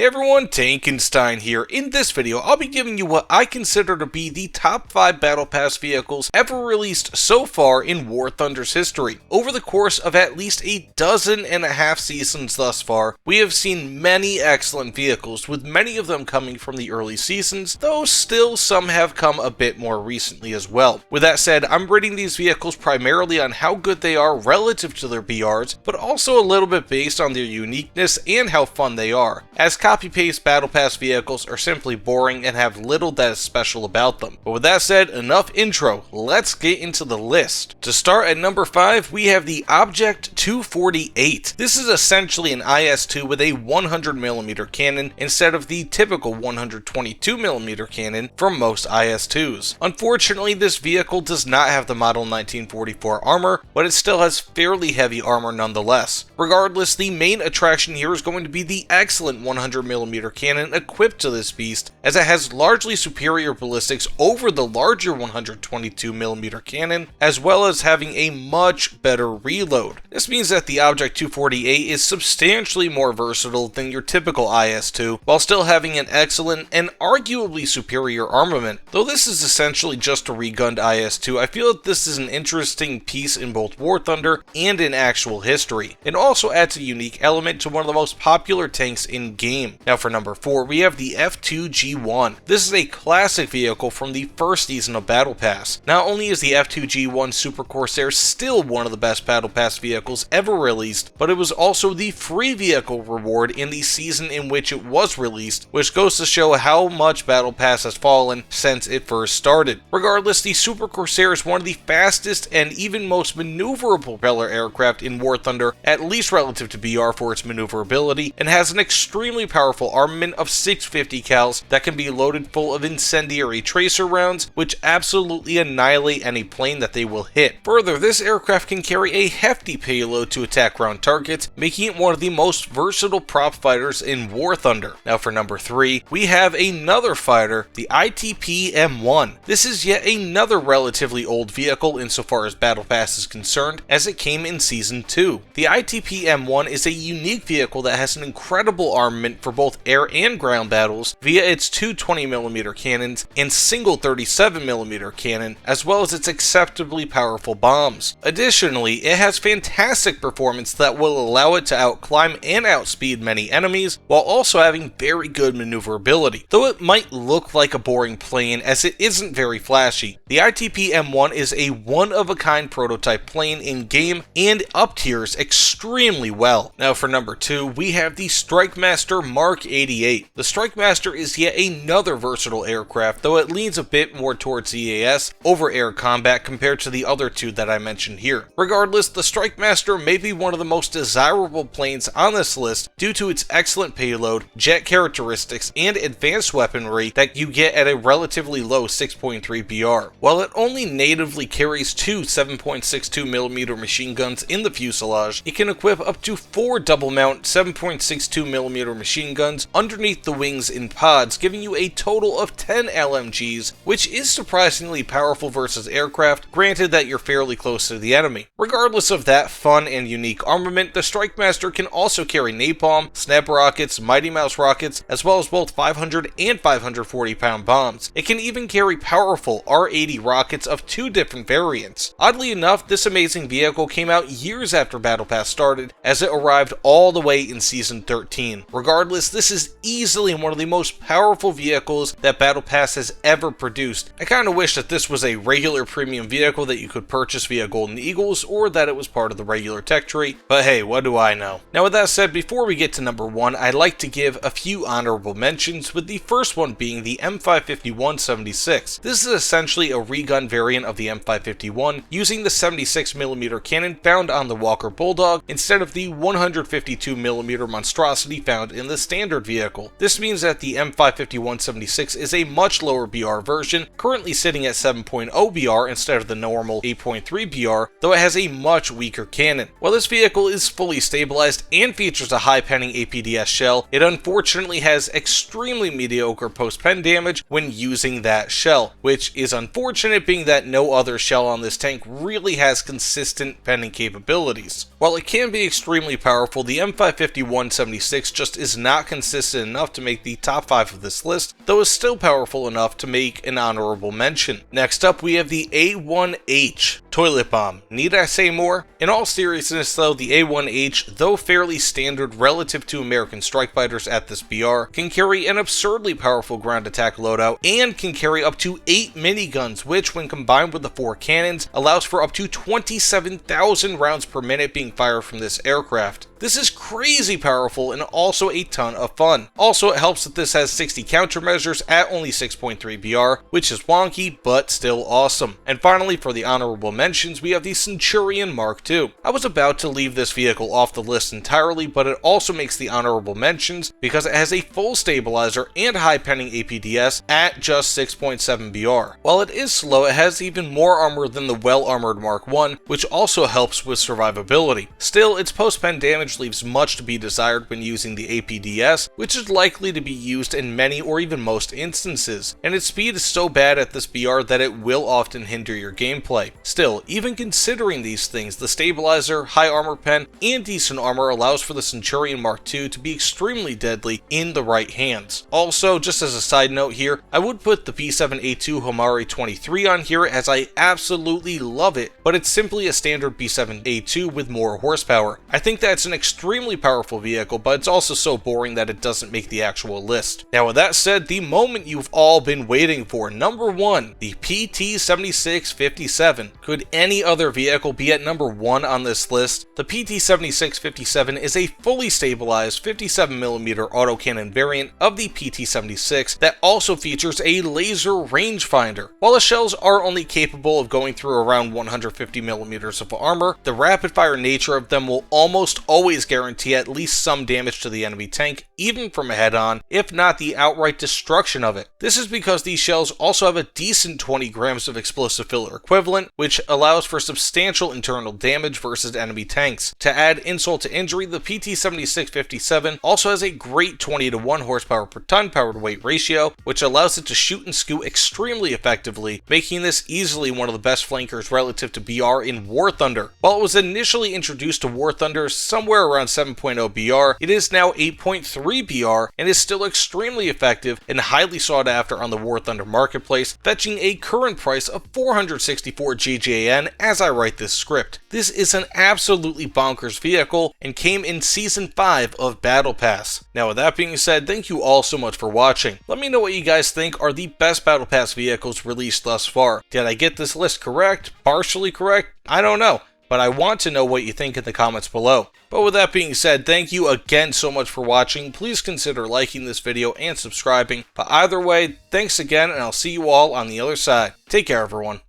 Hey everyone, Tankenstein here. In this video, I'll be giving you what I consider to be the top 5 Battle Pass vehicles ever released so far in War Thunder's history. Over the course of at least a dozen and a half seasons thus far, we have seen many excellent vehicles, with many of them coming from the early seasons, though still some have come a bit more recently as well. With that said, I'm rating these vehicles primarily on how good they are relative to their BRs, but also a little bit based on their uniqueness and how fun they are, as copy-paste Battle Pass vehicles are simply boring and have little that is special about them. But with that said, enough intro, let's get into the list. To start at number 5, we have the Object 248. This is essentially an IS-2 with a 100mm cannon instead of the typical 122mm cannon from most IS-2s. Unfortunately, this vehicle does not have the Model 1944 armor, but it still has fairly heavy armor nonetheless. Regardless, the main attraction here is going to be the excellent 100mm cannon equipped to this beast, as it has largely superior ballistics over the larger 122mm cannon, as well as having a much better reload. This means that the Object 248 is substantially more versatile than your typical IS-2, while still having an excellent and arguably superior armament. Though this is essentially just a regunned IS-2, I feel that this is an interesting piece in both War Thunder and in actual history. It also adds a unique element to one of the most popular tanks in game. Now for number 4, we have the F2G1. This is a classic vehicle from the first season of Battle Pass. Not only is the F2G1 Super Corsair still one of the best Battle Pass vehicles ever released, but it was also the free vehicle reward in the season in which it was released, which goes to show how much Battle Pass has fallen since it first started. Regardless, the Super Corsair is one of the fastest and even most maneuverable propeller aircraft in War Thunder, at least relative to BR for its maneuverability, and has an extremely powerful armament of 650 cals that can be loaded full of incendiary tracer rounds, which absolutely annihilate any plane that they will hit. Further, this aircraft can carry a hefty payload to attack ground targets, making it one of the most versatile prop fighters in War Thunder. Now for number 3, we have another fighter, the ITP M1. This is yet another relatively old vehicle insofar as Battle Pass is concerned, as it came in Season 2. The ITP M1 is a unique vehicle that has an incredible armament for both air and ground battles via its two 20mm cannons and single 37mm cannon, as well as its acceptably powerful bombs. Additionally, it has fantastic performance that will allow it to outclimb and outspeed many enemies, while also having very good maneuverability. Though it might look like a boring plane, as it isn't very flashy, the ITP M1 is a one-of-a-kind prototype plane in game and up tiers extremely well. Now for number 2, we have the Strikemaster Mk 88. The Strikemaster is yet another versatile aircraft, though it leans a bit more towards EAS over air combat compared to the other two that I mentioned here. Regardless, the Strikemaster may be one of the most desirable planes on this list due to its excellent payload, jet characteristics, and advanced weaponry that you get at a relatively low 6.3 BR. While it only natively carries two 7.62mm machine guns in the fuselage, it can equip up to 4 double-mount 7.62mm machine guns underneath the wings in pods, giving you a total of 10 LMGs, which is surprisingly powerful versus aircraft, granted that you're fairly close to the enemy. Regardless of that fun and unique armament, the Strikemaster can also carry napalm, snap rockets, Mighty Mouse rockets, as well as both 500 and 540 pound bombs. It can even carry powerful R-80 rockets of 2 different variants. Oddly enough, this amazing vehicle came out years after Battle Pass started, as it arrived all the way in Season 13. Regardless, this is easily one of the most powerful vehicles that Battle Pass has ever produced. I kinda wish that this was a regular premium vehicle that you could purchase via Golden Eagles, or that it was part of the regular tech tree, but hey, what do I know? Now with that said, before we get to number 1, I'd like to give a few honorable mentions, with the first one being the M551-76. This is essentially a regun variant of the M551, using the 76mm cannon found on the Walker Bulldog instead of the 152mm monstrosity found in the standard vehicle. This means that the M551-76 is a much lower BR version, currently sitting at 7.0 BR instead of the normal 8.3 BR, though it has a much weaker cannon. While this vehicle is fully stabilized and features a high penning APDS shell, it unfortunately has extremely mediocre post-pen damage when using that shell, which is unfortunate being that no other shell on this tank really has consistent penning capabilities. While it can be extremely powerful, the M551-76 just is not not consistent enough to make the top 5 of this list, though is still powerful enough to make an honorable mention. Next up, we have the A1H Toilet Bomb. Need I say more? In all seriousness though, the A1H, though fairly standard relative to American strike fighters at this BR, can carry an absurdly powerful ground attack loadout and can carry up to 8 miniguns, which when combined with the 4 cannons allows for up to 27,000 rounds per minute being fired from this aircraft. This is crazy powerful and also a ton of fun. Also, it helps that this has 60 countermeasures at only 6.3 BR, which is wonky, but still awesome. And finally, for the honorable mentions, we have the Centurion Mark II. I was about to leave this vehicle off the list entirely, but it also makes the honorable mentions because it has a full stabilizer and high penning APDS at just 6.7 BR. While it is slow, it has even more armor than the well-armored Mark I, which also helps with survivability. Still, its post-pen damage leaves much to be desired when using the APDS, which is likely to be used in many or even most instances, and its speed is so bad at this BR that it will often hinder your gameplay. Still, even considering these things, the stabilizer, high armor pen, and decent armor allows for the Centurion Mark II to be extremely deadly in the right hands. Also, just as a side note here, I would put the P7A2 Homare 23 on here as I absolutely love it, but it's simply a standard P7A2 with more horsepower. I think that's an extremely powerful vehicle, but it's also so boring that it doesn't make the actual list. Now with that said, the moment you've all been waiting for, number 1, the PT7657. Could any other vehicle be at number 1 on this list? The PT7657 is a fully stabilized 57mm autocannon variant of the PT76 that also features a laser rangefinder. While the shells are only capable of going through around 150mm of armor, the rapid-fire nature of them will almost always guarantee at least some damage to the enemy tank, even from a head-on, if not the outright destruction of it. This is because these shells also have a decent 20 grams of explosive filler equivalent, which allows for substantial internal damage versus enemy tanks. To add insult to injury, the PT7657 also has a great 20:1 horsepower per ton power to weight ratio, which allows it to shoot and scoot extremely effectively, making this easily one of the best flankers relative to BR in War Thunder. While it was initially introduced to War Thunder somewhere around 7.0 BR, it is now 8.3 BR and is still extremely effective and highly sought after on the War Thunder marketplace, fetching a current price of 464 GJN as I write this script. This is an absolutely bonkers vehicle and came in Season 5 of Battle Pass. Now with that being said, thank you all so much for watching. Let me know what you guys think are the best Battle Pass vehicles released thus far. Did I get this list correct? Partially correct? I don't know, but I want to know what you think in the comments below. But with that being said, thank you again so much for watching. Please consider liking this video and subscribing. But either way, thanks again, and I'll see you all on the other side. Take care, everyone.